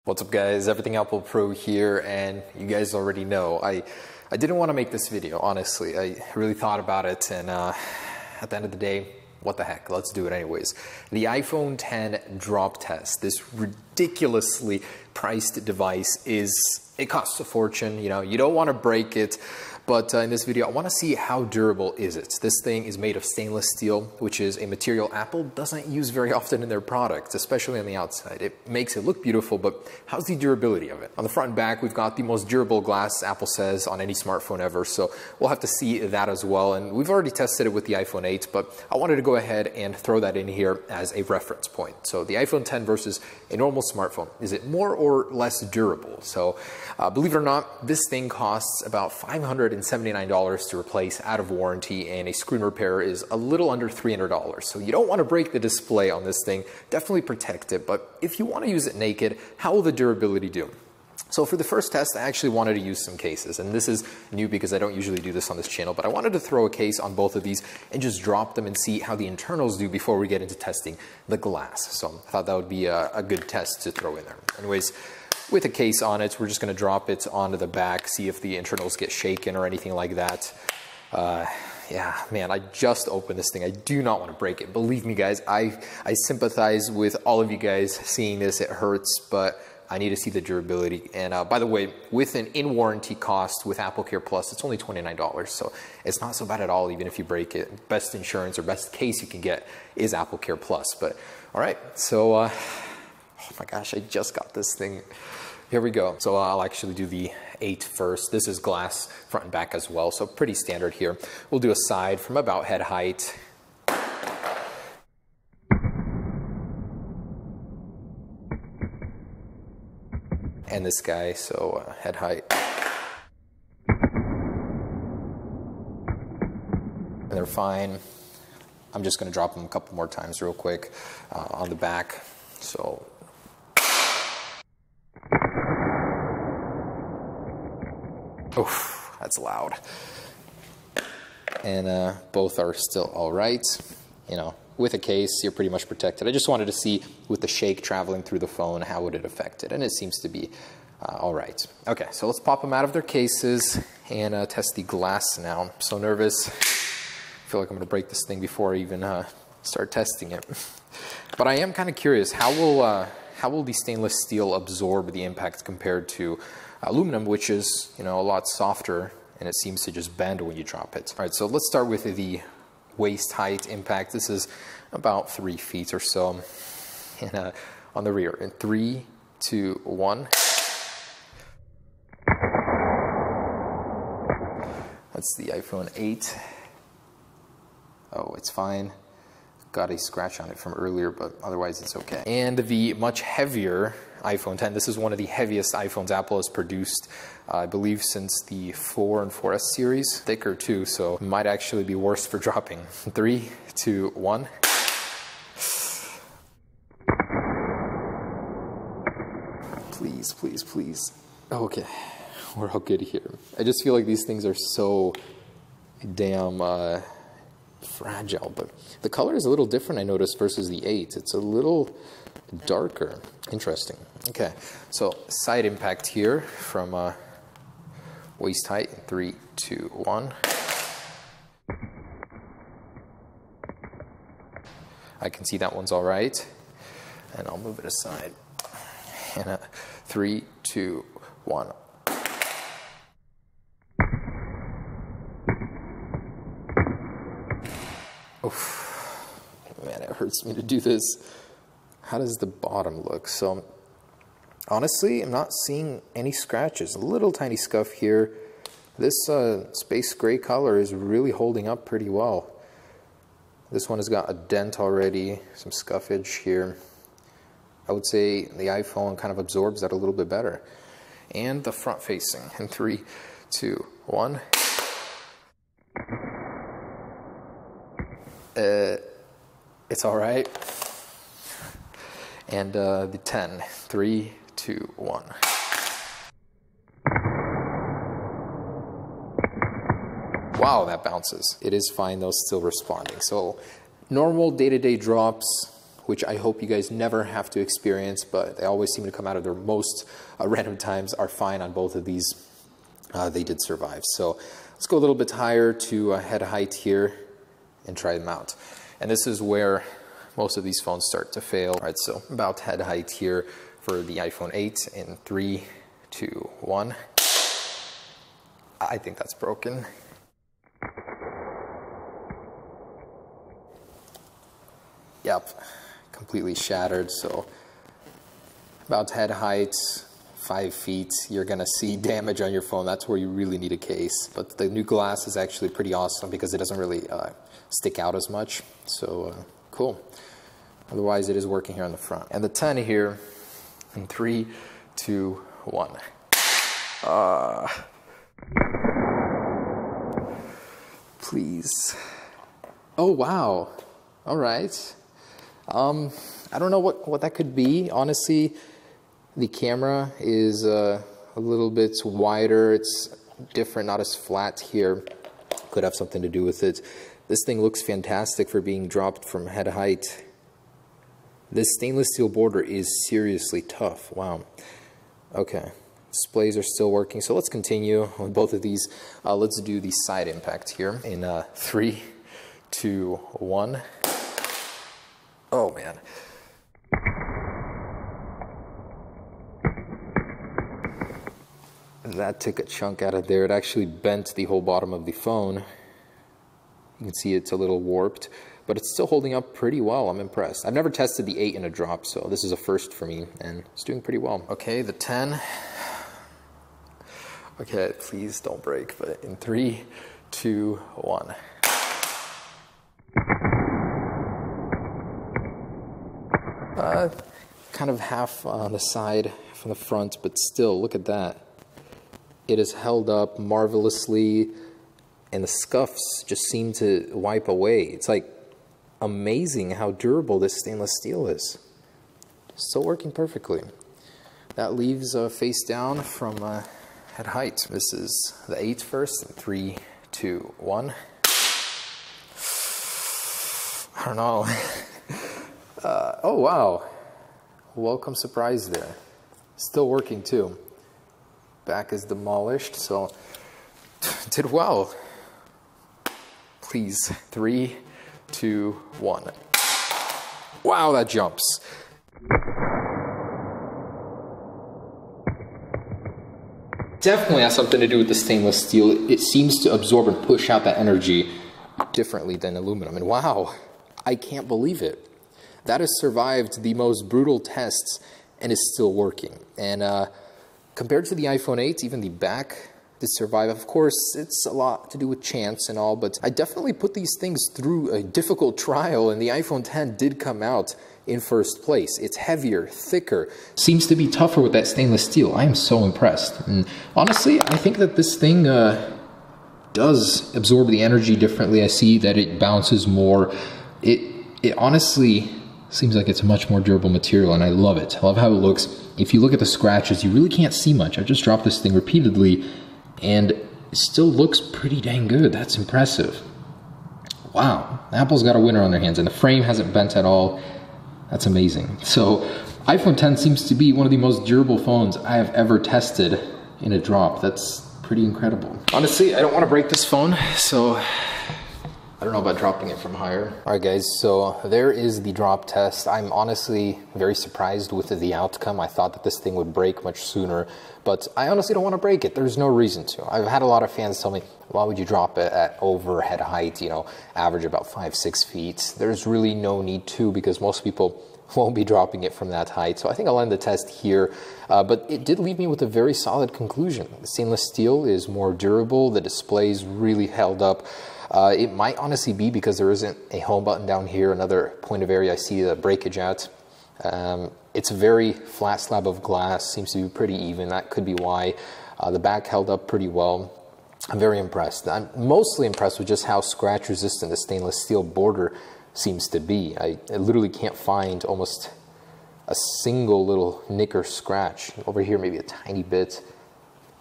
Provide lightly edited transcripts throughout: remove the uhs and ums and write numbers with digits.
What's up guys, Everything Apple Pro here, and you guys already know I didn't want to make this video, honestly. I really thought about it, and at the end of the day, what the heck, let's do it anyways. The iPhone X drop test, this ridiculously priced device, it costs a fortune. You know, you don't want to break it, but in this video I want to see how durable is it. This thing is made of stainless steel, which is a material Apple doesn't use very often in their products, especially on the outside. It makes it look beautiful, but how's the durability of it? On the front and back, we've got the most durable glass, Apple says, on any smartphone ever, so we'll have to see that as well. And we've already tested it with the iPhone 8, but I wanted to go ahead and throw that in here as a reference point. So the iPhone X versus a normal smartphone, is it more or less durable? So believe it or not, this thing costs about $579 to replace out of warranty, and a screen repair is a little under $300. So you don't want to break the display on this thing, definitely protect it, but if you want to use it naked, how will the durability do? So for the first test, I actually wanted to use some cases, and this is new because I don't usually do this on this channel, but I wanted to throw a case on both of these and just drop them and see how the internals do before we get into testing the glass. So I thought that would be a good test to throw in there. Anyways, with a case on it, we're just going to drop it onto the back, see if the internals get shaken or anything like that. Yeah, man, I just opened this thing. I do not want to break it. Believe me, guys, I sympathize with all of you guys seeing this. It hurts, but I need to see the durability. And by the way, with an in-warranty cost with AppleCare Plus, it's only $29, so it's not so bad at all, even if you break it. Best insurance or best case you can get is AppleCare Plus. But all right, so oh my gosh, I just got this thing. Here we go. So I'll actually do the 8 first. This is glass front and back as well, so pretty standard here. We'll do a side from about head height. And this guy, so head height. And they're fine. I'm just going to drop them a couple more times real quick on the back. So oof, that's loud. And both are still all right. You know, with a case, you're pretty much protected. I just wanted to see with the shake traveling through the phone, how would it affect it? And it seems to be all right. Okay, so let's pop them out of their cases and test the glass now. I'm so nervous. I feel like I'm gonna break this thing before I even start testing it. But I am kind of curious, how will the stainless steel absorb the impact compared to aluminum, which is, you know, a lot softer, and it seems to just bend when you drop it. All right, so let's start with the waist height impact. This is about 3 feet or so, and on the rear. In 3, 2, 1. That's the iPhone 8. Oh, it's fine. Got a scratch on it from earlier, but otherwise it's okay. And the much heavier iPhone X. This is one of the heaviest iPhones Apple has produced, I believe, since the 4 and 4S series. Thicker too, so might actually be worse for dropping. 3, 2, 1. Please, please, please. Okay, we're all good here. I just feel like these things are so damn fragile, but the color is a little different, I noticed, versus the 8. It's a little darker. Interesting. Okay, so side impact here from waist height. 3, 2, 1. I can see that one's all right, and I'll move it aside. And 3, 2, 1. Oof. Man, it hurts me to do this. How does the bottom look? So honestly, I'm not seeing any scratches. A little tiny scuff here. This space gray color is really holding up pretty well. This one has got a dent already, some scuffage here. I would say the iPhone kind of absorbs that a little bit better. And the front facing. In 3, 2, 1. It's all right. And the 10. 3, 2, 1. Wow, that bounces. It is fine though, still responding. So normal day-to-day drops which I hope you guys never have to experience, but they always seem to come out of their most random times, are fine on both of these. They did survive. So let's go a little bit higher to head height here and try them out. And this is where most of these phones start to fail. All right, so about head height here for the iPhone 8 in 3, 2, 1. I think that's broken. Yep, completely shattered. So about head height, 5 feet, you're gonna see damage on your phone. That's where you really need a case. But the new glass is actually pretty awesome because it doesn't really stick out as much. So cool. Otherwise, it is working here on the front. And the 10 here in 3, 2, 1. Please. Oh, wow. All right. I don't know what that could be. Honestly, the camera is a little bit wider. It's different, not as flat here. Could have something to do with it. This thing looks fantastic for being dropped from head height. This stainless steel border is seriously tough. Wow. Okay. Displays are still working. So let's continue with both of these. Let's do the side impact here in 3, 2, 1. Oh, man. That took a chunk out of there. It actually bent the whole bottom of the phone. You can see it's a little warped, but it's still holding up pretty well. I'm impressed. I've never tested the 8 in a drop, so this is a first for me, and it's doing pretty well. Okay, the 10. Okay, please don't break, but in 3, 2, 1. Kind of half on the side from the front, but still, look at that. It is held up marvelously, and the scuffs just seem to wipe away. It's like amazing how durable this stainless steel is. Still working perfectly. That leaves face down from head height. This is the 8 first, in 3, 2, 1. I don't know. Oh, wow. Welcome surprise there. Still working too. Back is demolished, so did well. Please, 3, 2, 1. Wow, that jumps. Definitely has something to do with the stainless steel. It seems to absorb and push out that energy differently than aluminum. And wow, I can't believe it. That has survived the most brutal tests and is still working. And compared to the iPhone 8, even the back did survive. Of course, it's a lot to do with chance and all, but I definitely put these things through a difficult trial, and the iPhone 10 did come out in first place. It's heavier, thicker, seems to be tougher with that stainless steel. I am so impressed. And honestly, I think that this thing does absorb the energy differently. I see that it bounces more. It honestly seems like it's a much more durable material, and I love it. I love how it looks. If you look at the scratches, you really can't see much. I've just dropped this thing repeatedly, and it still looks pretty dang good. That's impressive. Wow, Apple's got a winner on their hands, and the frame hasn't bent at all. That's amazing. So, iPhone 10 seems to be one of the most durable phones I have ever tested in a drop. That's pretty incredible. Honestly, I don't want to break this phone, so I don't know about dropping it from higher. All right, guys, so there is the drop test. I'm honestly very surprised with the outcome. I thought that this thing would break much sooner, but I honestly don't want to break it. There's no reason to. I've had a lot of fans tell me, why would you drop it at over head height, you know, average about 5, 6 feet? There's really no need to, because most people won't be dropping it from that height. So I think I'll end the test here, but it did leave me with a very solid conclusion. The stainless steel is more durable. The display's really held up. It might honestly be because there isn't a home button down here, another point of area I see the breakage at. It's a very flat slab of glass, seems to be pretty even. That could be why. The back held up pretty well. I'm very impressed. I'm mostly impressed with just how scratch resistant the stainless steel border seems to be. I literally can't find almost a single little nick or scratch. Over here maybe a tiny bit.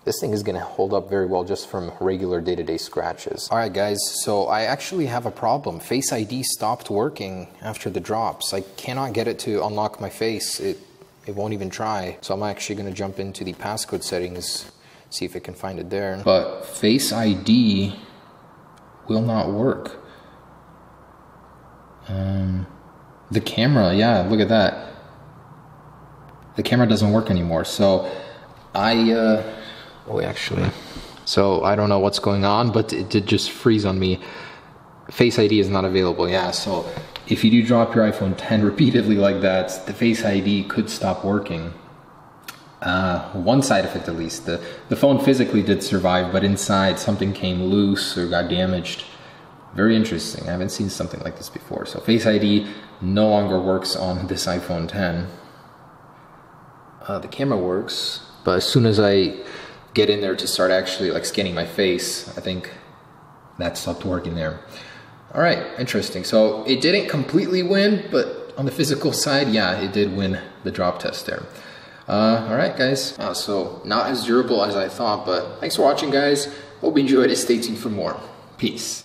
this thing is gonna hold up very well just from regular day-to-day scratches. All right, guys, so I actually have a problem. Face ID stopped working after the drops. I cannot get it to unlock my face. It won't even try. So I'm actually gonna jump into the passcode settings, see if I can find it there. But Face ID will not work. The camera, yeah, look at that. The camera doesn't work anymore. So so I don't know what's going on, but it did just freeze on me. Face ID is not available, yeah. So if you do drop your iPhone X repeatedly like that, the Face ID could stop working. One side effect at least. The phone physically did survive, but inside something came loose or got damaged. Very interesting. I haven't seen something like this before. So Face ID no longer works on this iPhone X. The camera works, but as soon as I get in there to start actually like scanning my face, I think that stopped working there. All right, interesting. So it didn't completely win, but on the physical side, yeah, it did win the drop test there. All right, guys. So not as durable as I thought, but thanks for watching, guys. Hope you enjoyed it. Stay tuned for more. Peace.